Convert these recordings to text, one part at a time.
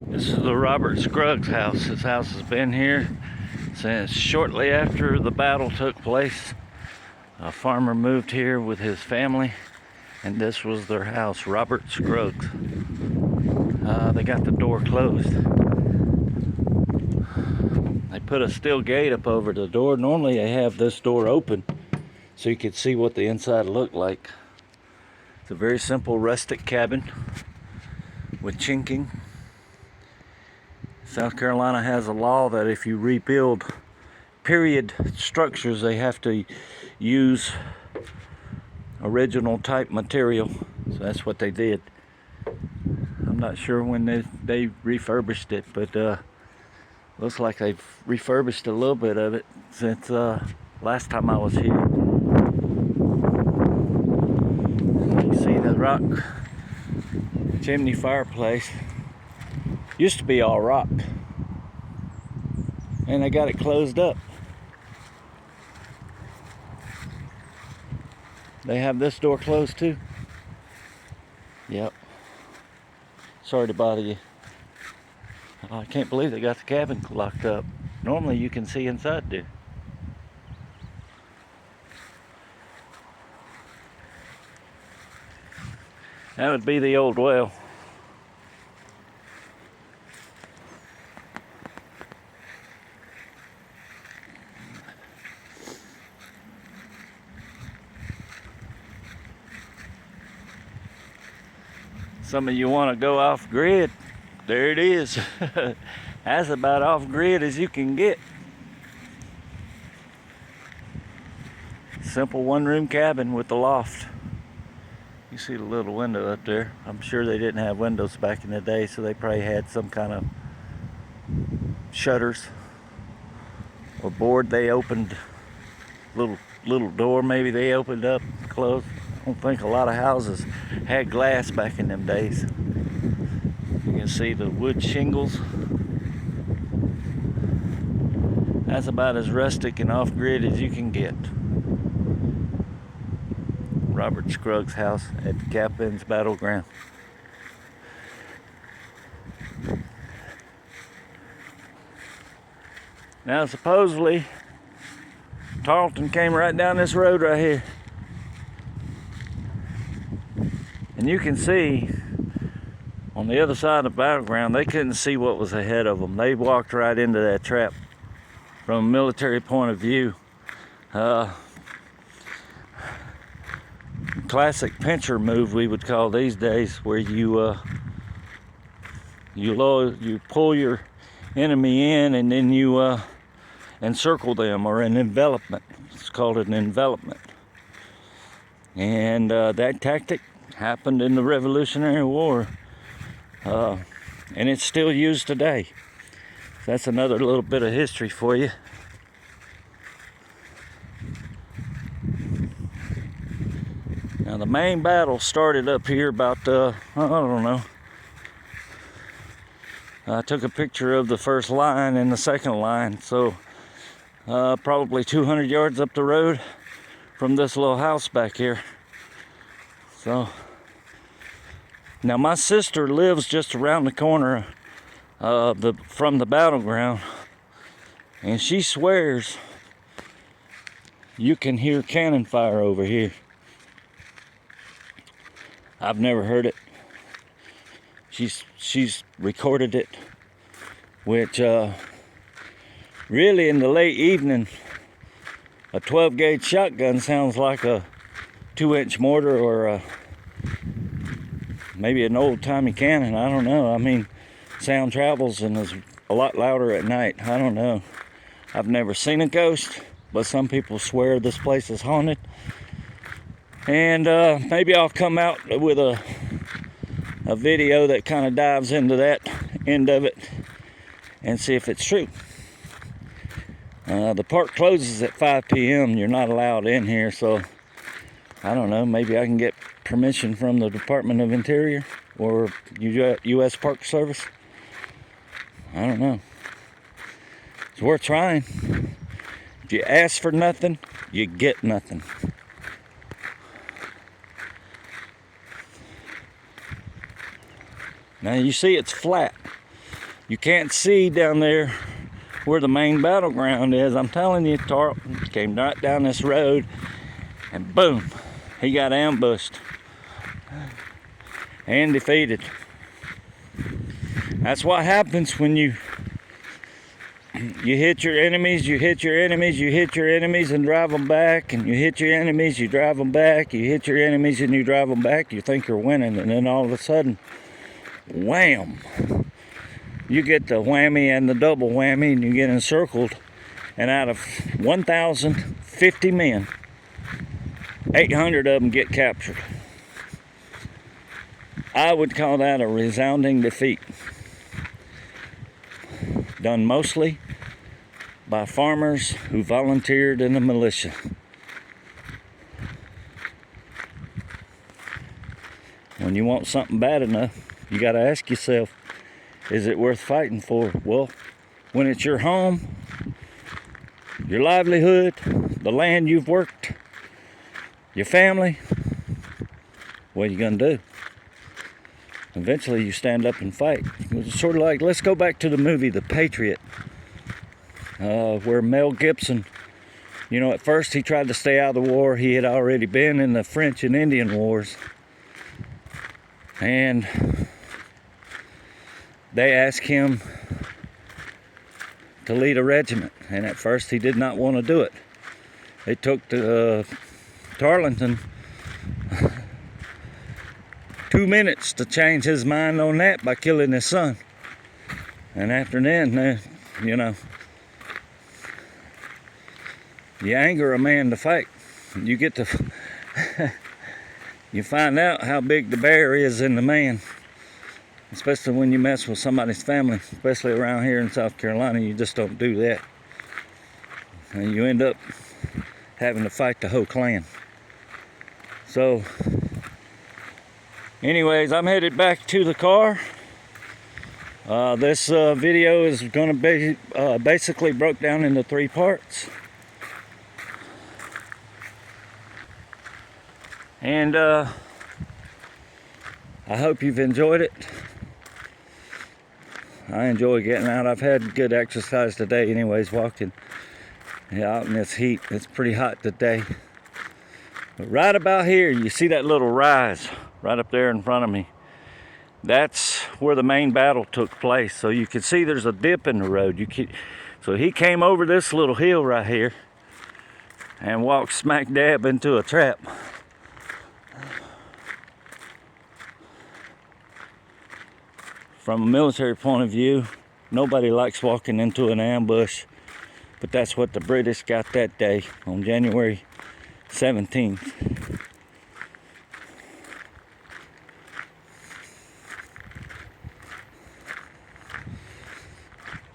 This is the Robert Scruggs house. His house has been here since shortly after the battle took place. A farmer moved here with his family, and this was their house, Robert Scruggs. They got the door closed. They put a steel gate up over the door. Normally they have this door open so you could see what the inside looked like. It's a very simple rustic cabin with chinking. South Carolina has a law that if you rebuild period structures, they have to use original type material. So that's what they did. I'm not sure when they refurbished it, but looks like they've refurbished a little bit of it since last time I was here. You see the rock chimney fireplace. Used to be all rock, and they got it closed up. They have this door closed too. Yep. Sorry to bother you. I can't believe they got the cabin locked up. Normally you can see inside there. That would be the old well. Some of you want to go off grid. There it is. That's about off grid as you can get. Simple one-room cabin with the loft. You see the little window up there. I'm sure they didn't have windows back in the day, so they probably had some kind of shutters or board they opened. Little door maybe they opened up, closed. I don't think a lot of houses had glass back in them days. You can see the wood shingles. That's about as rustic and off-grid as you can get. Robert Scruggs' house at Cowpens Battleground. Now supposedly Tarleton came right down this road right here. And you can see on the other side of the battleground, they couldn't see what was ahead of them. They walked right into that trap from a military point of view. Classic pincher move, we would call these days, where you pull your enemy in and then you encircle them, or an envelopment. It's called an envelopment. And that tactic happened in the Revolutionary War, and it's still used today. That's another little bit of history for you. Now the main battle started up here about, I don't know. I took a picture of the first line and the second line, so probably 200 yards up the road from this little house back here. So now my sister lives just around the corner from the battleground, and she swears you can hear cannon fire over here. I've never heard it. She's recorded it, which really in the late evening, a 12 gauge shotgun sounds like a 2-inch mortar or maybe an old-timey cannon. I don't know. I mean, sound travels and is a lot louder at night. I don't know. I've never seen a ghost, but some people swear this place is haunted. And maybe I'll come out with a video that kind of dives into that end of it and see if it's true. The park closes at 5 p.m. You're not allowed in here, so I don't know, maybe I can get permission from the Department of Interior or U.S. Park Service. I don't know. It's worth trying. If you ask for nothing, you get nothing. Now you see it's flat. You can't see down there where the main battleground is. I'm telling you, Tarleton came right down this road and boom, he got ambushed and defeated. That's what happens when you hit your enemies, you hit your enemies, you hit your enemies and drive them back, and you hit your enemies, you drive them back, you hit your enemies and you drive them back. You think you're winning, and then all of a sudden, wham! You get the whammy and the double whammy, and you get encircled, and out of 1,050 men, 800 of them get captured. I would call that a resounding defeat, done mostly by farmers who volunteered in the militia. When you want something bad enough, you got to ask yourself, is it worth fighting for? Well, when it's your home, your livelihood, the land you've worked, your family, what are you going to do? Eventually you stand up and fight. It's sort of like, let's go back to the movie The Patriot, where Mel Gibson, you know, at first he tried to stay out of the war. He had already been in the French and Indian Wars. And they asked him to lead a regiment. And at first he did not want to do it. They took Tarleton 2 minutes to change his mind on that by killing his son. And after then, you know, you anger a man to fight. You get to, you find out how big the bear is in the man. Especially when you mess with somebody's family, especially around here in South Carolina, you just don't do that. And you end up having to fight the whole clan. So, anyways, I'm headed back to the car. This video is going to be basically broke down into 3 parts. And I hope you've enjoyed it. I enjoy getting out. I've had good exercise today anyways, walking out in this heat. It's pretty hot today. But right about here, you see that little rise right up there in front of me. That's where the main battle took place. So you can see there's a dip in the road. So he came over this little hill right here and walked smack dab into a trap. From a military point of view, nobody likes walking into an ambush, but that's what the British got that day on January 17th.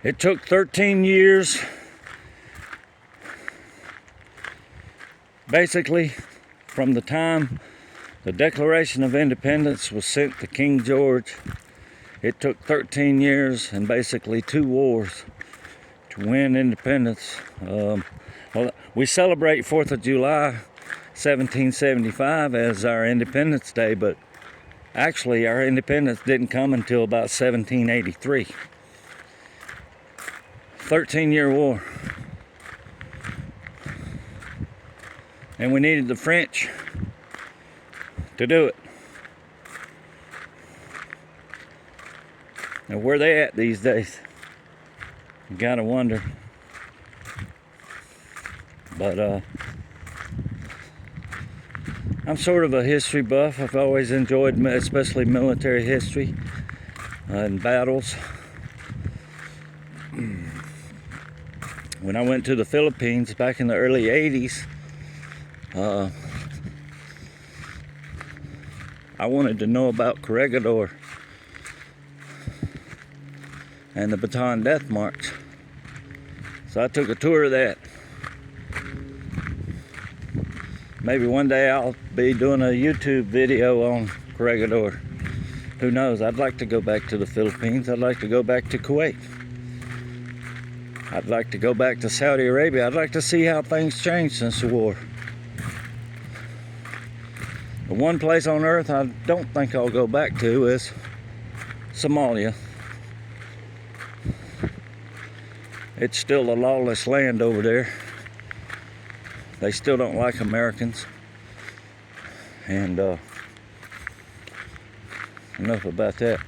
It took 13 years, basically, from the time the Declaration of Independence was sent to King George. It took 13 years and basically 2 wars to win independence. We celebrate 4th of July 1775 as our Independence Day, but actually our independence didn't come until about 1783. 13-year war. And we needed the French to do it. Now, where they at these days? You gotta wonder. But I'm sort of a history buff. I've always enjoyed, especially military history and battles. When I went to the Philippines back in the early 80s, I wanted to know about Corregidor and the Bataan Death March. So I took a tour of that. Maybe one day I'll be doing a YouTube video on Corregidor. Who knows? I'd like to go back to the Philippines. I'd like to go back to Kuwait. I'd like to go back to Saudi Arabia. I'd like to see how things changed since the war. The one place on earth I don't think I'll go back to is Somalia. it's still a lawless land over there. They still don't like Americans. And enough about that.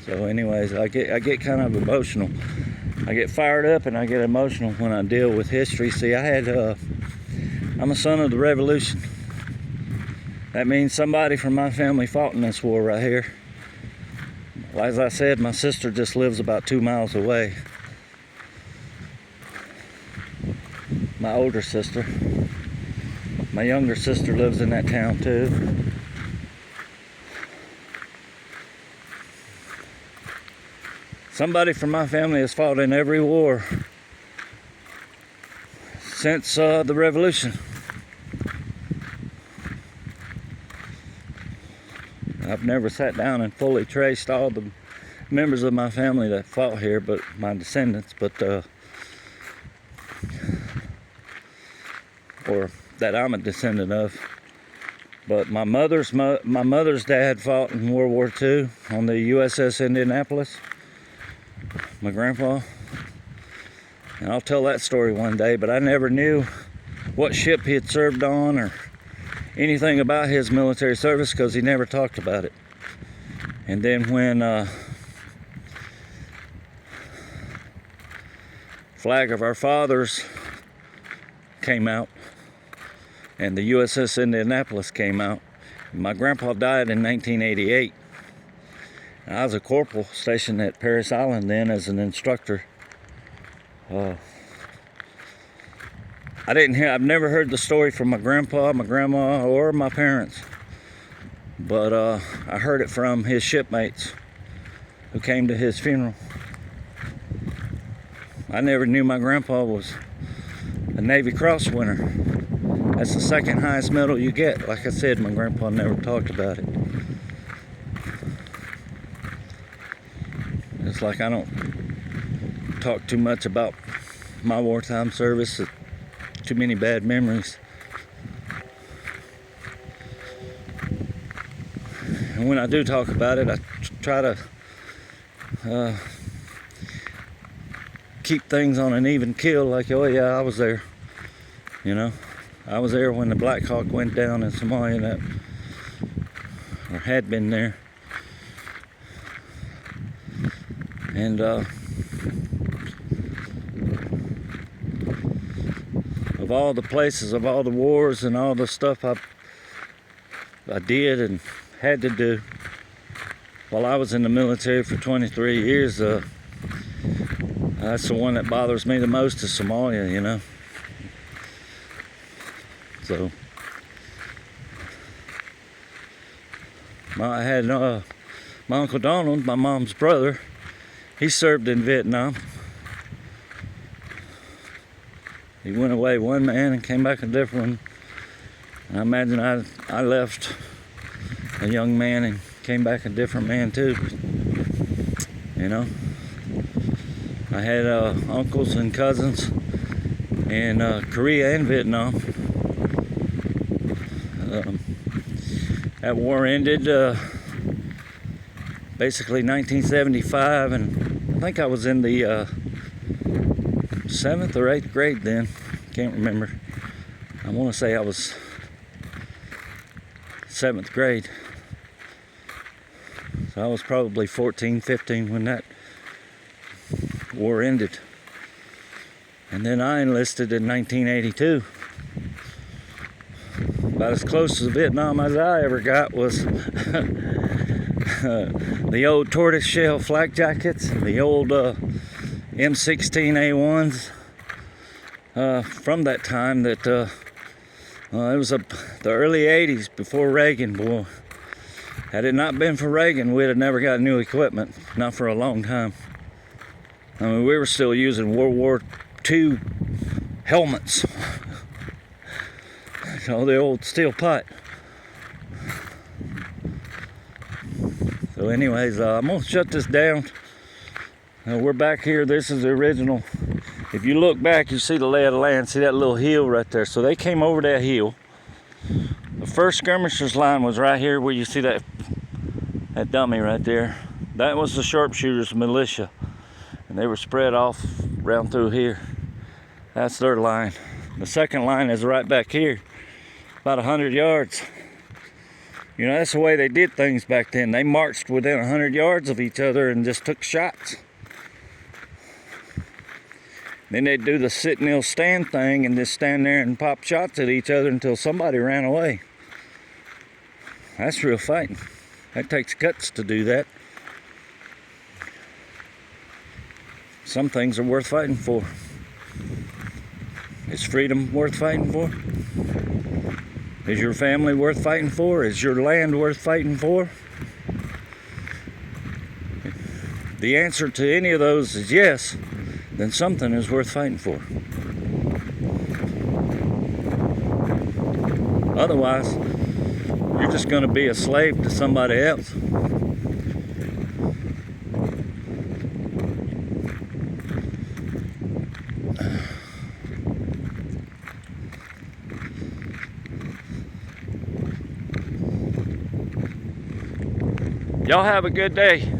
So anyways, I get kind of emotional. I get fired up and I get emotional when I deal with history. See, I'm a son of the Revolution. That means somebody from my family fought in this war right here. As I said, my sister just lives about 2 miles away. My older sister. My younger sister lives in that town too. Somebody from my family has fought in every war since the Revolution. I've never sat down and fully traced all the members of my family that fought here, but my descendants, or that I'm a descendant of. But my mother's dad fought in World War II on the USS Indianapolis. My grandpa. And I'll tell that story one day, but I never knew what ship he had served on or anything about his military service because he never talked about it. And then when Flag of Our Fathers came out and the USS Indianapolis came out, my grandpa died in 1988. I was a corporal stationed at Paris Island then as an instructor. I've never heard the story from my grandpa, my grandma, or my parents. But I heard it from his shipmates who came to his funeral. I never knew my grandpa was a Navy Cross winner. That's the second highest medal you get. Like I said, my grandpa never talked about it. It's like I don't talk too much about my wartime service. Too many bad memories. And when I do talk about it, I try to keep things on an even keel, like, oh yeah, I was there. You know, I was there when the Black Hawk went down in Somalia, or had been there. And of all the places, of all the wars and all the stuff I did and had to do while I was in the military for 23 years, that's the one that bothers me the most, is Somalia, you know. So I had my Uncle Donald, my mom's brother. He served in Vietnam. He went away one man and came back a different one. And I imagine I left a young man and came back a different man too. You know, I had uncles and cousins in Korea and Vietnam. That war ended basically 1975, and I think I was in the 7th or 8th grade then. Can't remember. I want to say I was 7th grade. So I was probably 14, 15 when that war ended. And then I enlisted in 1982. About as close to Vietnam as I ever got was the old tortoiseshell flak jackets, the old M16A1s from that time. That it was the early 80s, before Reagan. Boy, had it not been for Reagan, we'd have never got new equipment, not for a long time. I mean, we were still using World War II helmets. You know, the old steel pot. So anyways, I'm going to shut this down. We're back here. This is the original. If you look back, you see the lay of the land. See that little hill right there? So they came over that hill. The first skirmishers line was right here where you see that dummy right there. That was the sharpshooters militia. And they were spread off around through here. That's their line. The second line is right back here, about 100 yards. You know, that's the way they did things back then. They marched within 100 yards of each other and just took shots. Then they'd do the sit nil stand thing and just stand there and pop shots at each other until somebody ran away. That's real fighting. That takes guts to do that. Some things are worth fighting for. Is freedom worth fighting for? Is your family worth fighting for? Is your land worth fighting for? The answer to any of those is yes, then something is worth fighting for. Otherwise, you're just going to be a slave to somebody else. Y'all have a good day.